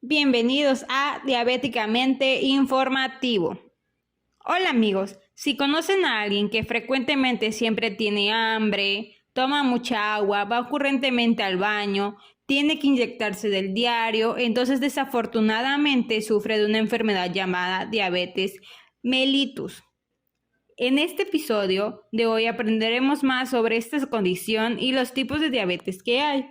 Bienvenidos a Diabéticamente Informativo. Hola amigos, si conocen a alguien que frecuentemente siempre tiene hambre, toma mucha agua, va ocurrentemente al baño, tiene que inyectarse del diario, entonces desafortunadamente sufre de una enfermedad llamada diabetes mellitus. En este episodio de hoy aprenderemos más sobre esta condición y los tipos de diabetes que hay.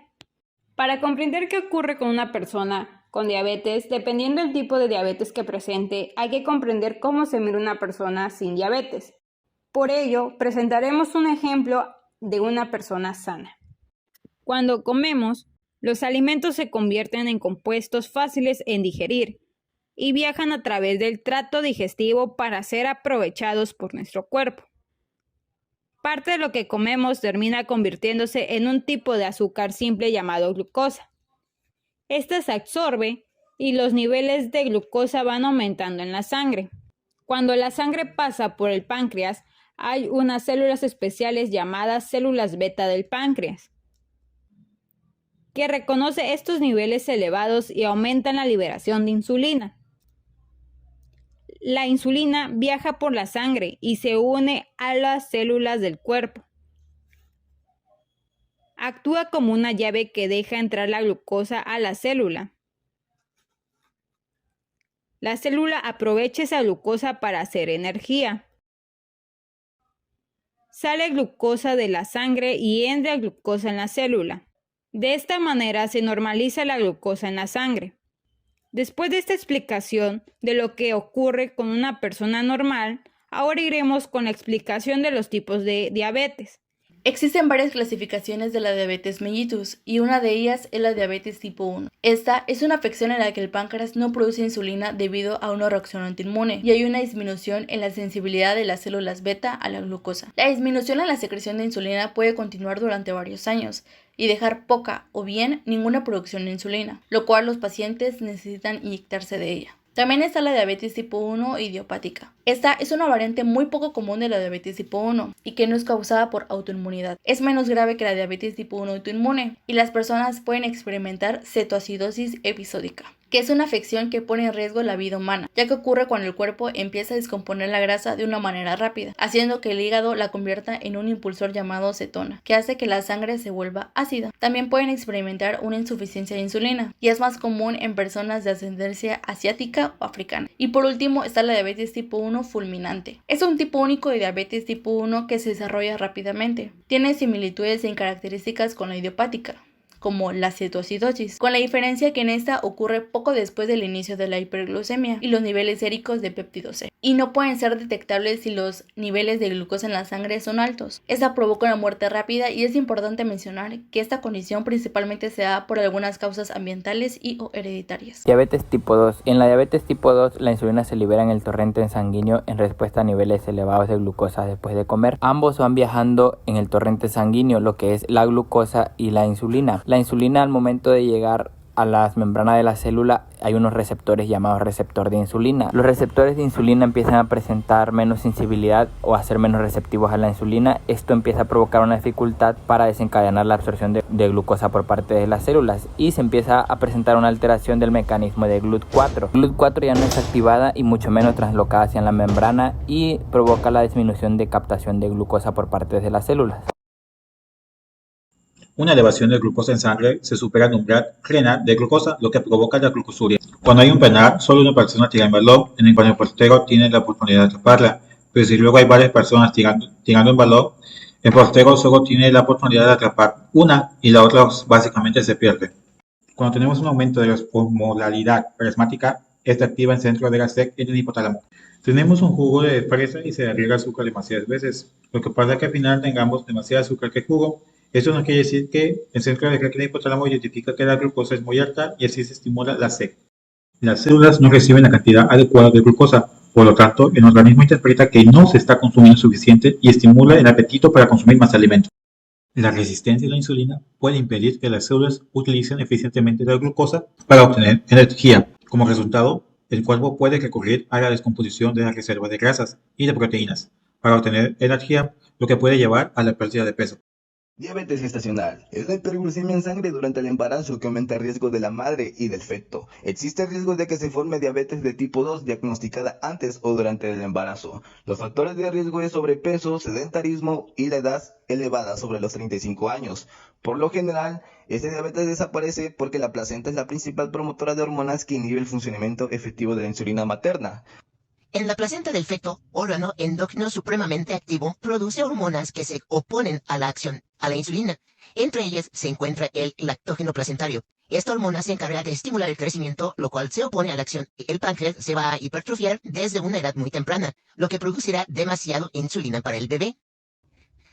Para comprender qué ocurre con una persona con diabetes, dependiendo del tipo de diabetes que presente, hay que comprender cómo se mira una persona sin diabetes. Por ello, presentaremos un ejemplo de una persona sana. Cuando comemos, los alimentos se convierten en compuestos fáciles en digerir y viajan a través del tracto digestivo para ser aprovechados por nuestro cuerpo. Parte de lo que comemos termina convirtiéndose en un tipo de azúcar simple llamado glucosa. Esta se absorbe y los niveles de glucosa van aumentando en la sangre. Cuando la sangre pasa por el páncreas, hay unas células especiales llamadas células beta del páncreas, que reconoce estos niveles elevados y aumentan la liberación de insulina. La insulina viaja por la sangre y se une a las células del cuerpo. Actúa como una llave que deja entrar la glucosa a la célula. La célula aprovecha esa glucosa para hacer energía. Sale glucosa de la sangre y entra glucosa en la célula. De esta manera se normaliza la glucosa en la sangre. Después de esta explicación de lo que ocurre con una persona normal, ahora iremos con la explicación de los tipos de diabetes. Existen varias clasificaciones de la diabetes mellitus y una de ellas es la diabetes tipo 1. Esta es una afección en la que el páncreas no produce insulina debido a una reacción autoinmune y hay una disminución en la sensibilidad de las células beta a la glucosa. La disminución en la secreción de insulina puede continuar durante varios años y dejar poca o bien ninguna producción de insulina, lo cual los pacientes necesitan inyectarse de ella. También está la diabetes tipo 1 idiopática. Esta es una variante muy poco común de la diabetes tipo 1 y que no es causada por autoinmunidad. Es menos grave que la diabetes tipo 1 autoinmune y las personas pueden experimentar cetoacidosis episódica, que es una afección que pone en riesgo la vida humana, ya que ocurre cuando el cuerpo empieza a descomponer la grasa de una manera rápida, haciendo que el hígado la convierta en un impulsor llamado cetona, que hace que la sangre se vuelva ácida. También pueden experimentar una insuficiencia de insulina, y es más común en personas de ascendencia asiática o africana. Y por último está la diabetes tipo 1 fulminante. Es un tipo único de diabetes tipo 1 que se desarrolla rápidamente. Tiene similitudes en características con la idiopática, como la cetoacidosis, con la diferencia que en esta ocurre poco después del inicio de la hiperglucemia y los niveles séricos de péptido C, y no pueden ser detectables si los niveles de glucosa en la sangre son altos. Esta provoca una muerte rápida y es importante mencionar que esta condición principalmente se da por algunas causas ambientales y o hereditarias. Diabetes tipo 2. En la diabetes tipo 2, la insulina se libera en el torrente sanguíneo en respuesta a niveles elevados de glucosa después de comer. Ambos van viajando en el torrente sanguíneo, lo que es la glucosa y la insulina. La insulina, al momento de llegar a las membranas de la célula, hay unos receptores llamados receptor de insulina. Los receptores de insulina empiezan a presentar menos sensibilidad o a ser menos receptivos a la insulina. Esto empieza a provocar una dificultad para desencadenar la absorción de glucosa por parte de las células y se empieza a presentar una alteración del mecanismo de GLUT4. GLUT4 ya no es activada y mucho menos translocada hacia la membrana y provoca la disminución de captación de glucosa por parte de las células. Una elevación de glucosa en sangre se supera el umbral renal de glucosa, lo que provoca la glucosuria. Cuando hay un penal, solo una persona tira el balón, en el cual el portero tiene la oportunidad de atraparla. Pero si luego hay varias personas tirando el balón, el portero solo tiene la oportunidad de atrapar una y la otra básicamente se pierde. Cuando tenemos un aumento de la osmolaridad plasmática, esta activa el centro de la SEC en el hipotálamo. Tenemos un jugo de fresa y se agrega azúcar demasiadas veces. Lo que pasa es que al final tengamos demasiado azúcar que jugo. Esto no quiere decir que el centro de la hipotálamo identifica que la glucosa es muy alta y así se estimula la SEC. Las células no reciben la cantidad adecuada de glucosa, por lo tanto, el organismo interpreta que no se está consumiendo suficiente y estimula el apetito para consumir más alimento. La resistencia a la insulina puede impedir que las células utilicen eficientemente la glucosa para obtener energía. Como resultado, el cuerpo puede recurrir a la descomposición de la reserva de grasas y de proteínas para obtener energía, lo que puede llevar a la pérdida de peso. Diabetes gestacional es la hiperglucemia en sangre durante el embarazo que aumenta el riesgo de la madre y del feto. Existe riesgo de que se forme diabetes de tipo 2 diagnosticada antes o durante el embarazo. Los factores de riesgo es sobrepeso, sedentarismo y la edad elevada sobre los 35 años. Por lo general, este diabetes desaparece porque la placenta es la principal promotora de hormonas que inhibe el funcionamiento efectivo de la insulina materna. En la placenta del feto, órgano endocrino supremamente activo, produce hormonas que se oponen a la acción a la insulina. Entre ellas se encuentra el lactógeno placentario. Esta hormona se encarga de estimular el crecimiento, lo cual se opone a la acción. El páncreas se va a hipertrofiar desde una edad muy temprana, lo que producirá demasiado insulina para el bebé.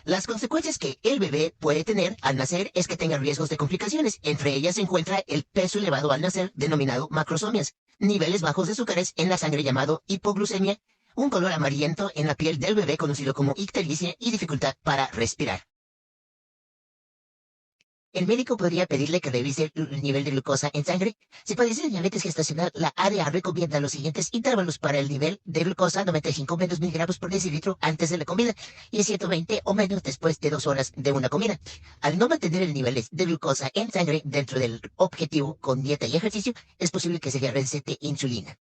Las consecuencias que el bebé puede tener al nacer es que tenga riesgos de complicaciones. Entre ellas se encuentra el peso elevado al nacer, denominado macrosomias, niveles bajos de azúcares en la sangre llamado hipoglucemia, un color amarillento en la piel del bebé conocido como ictericia y dificultad para respirar. El médico podría pedirle que revise el nivel de glucosa en sangre. Si padece de diabetes gestacional, la ADA recomienda los siguientes intervalos para el nivel de glucosa: 95 menos miligramos por decilitro antes de la comida y 120 o menos después de 2 horas de una comida. Al no mantener el nivel de glucosa en sangre dentro del objetivo con dieta y ejercicio, es posible que se le recete insulina.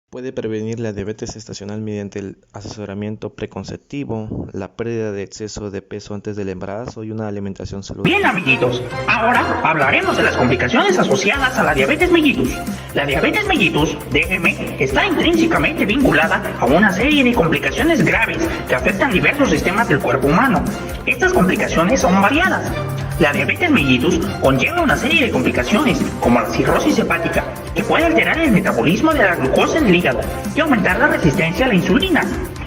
Puede prevenir la diabetes gestacional mediante el asesoramiento preconceptivo, la pérdida de exceso de peso antes del embarazo y una alimentación saludable. Bien, amiguitos, ahora hablaremos de las complicaciones asociadas a la diabetes mellitus. La diabetes mellitus, DM, está intrínsecamente vinculada a una serie de complicaciones graves que afectan diversos sistemas del cuerpo humano. Estas complicaciones son variadas. La diabetes mellitus conlleva una serie de complicaciones, como la cirrosis hepática, que puede alterar el metabolismo de la glucosa en el hígado y aumentar la resistencia a la insulina.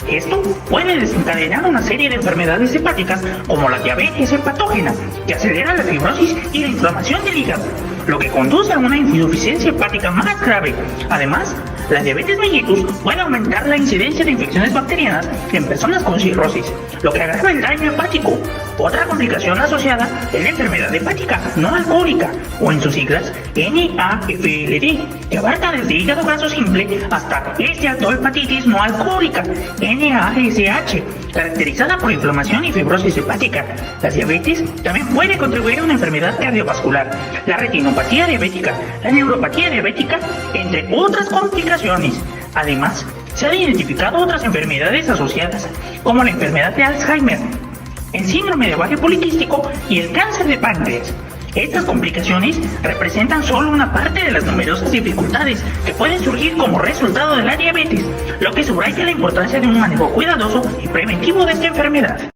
Esto puede desencadenar una serie de enfermedades hepáticas como la diabetes hepatógena, que acelera la fibrosis y la inflamación del hígado, lo que conduce a una insuficiencia hepática más grave. Además, la diabetes mellitus puede aumentar la incidencia de infecciones bacterianas en personas con cirrosis, lo que agrava el daño hepático. Otra complicación asociada es la enfermedad hepática no alcohólica, o en sus siglas NAFLD, que abarca desde hígado graso simple hasta esteatohepatitis no alcohólica, NASH, caracterizada por inflamación y fibrosis hepática. La diabetes también puede contribuir a una enfermedad cardiovascular, la retinopatía diabética, la neuropatía diabética, entre otras complicaciones. Además, se han identificado otras enfermedades asociadas, como la enfermedad de Alzheimer, el síndrome de ovario poliquístico y el cáncer de páncreas. Estas complicaciones representan solo una parte de las numerosas dificultades que pueden surgir como resultado de la diabetes, lo que subraya la importancia de un manejo cuidadoso y preventivo de esta enfermedad.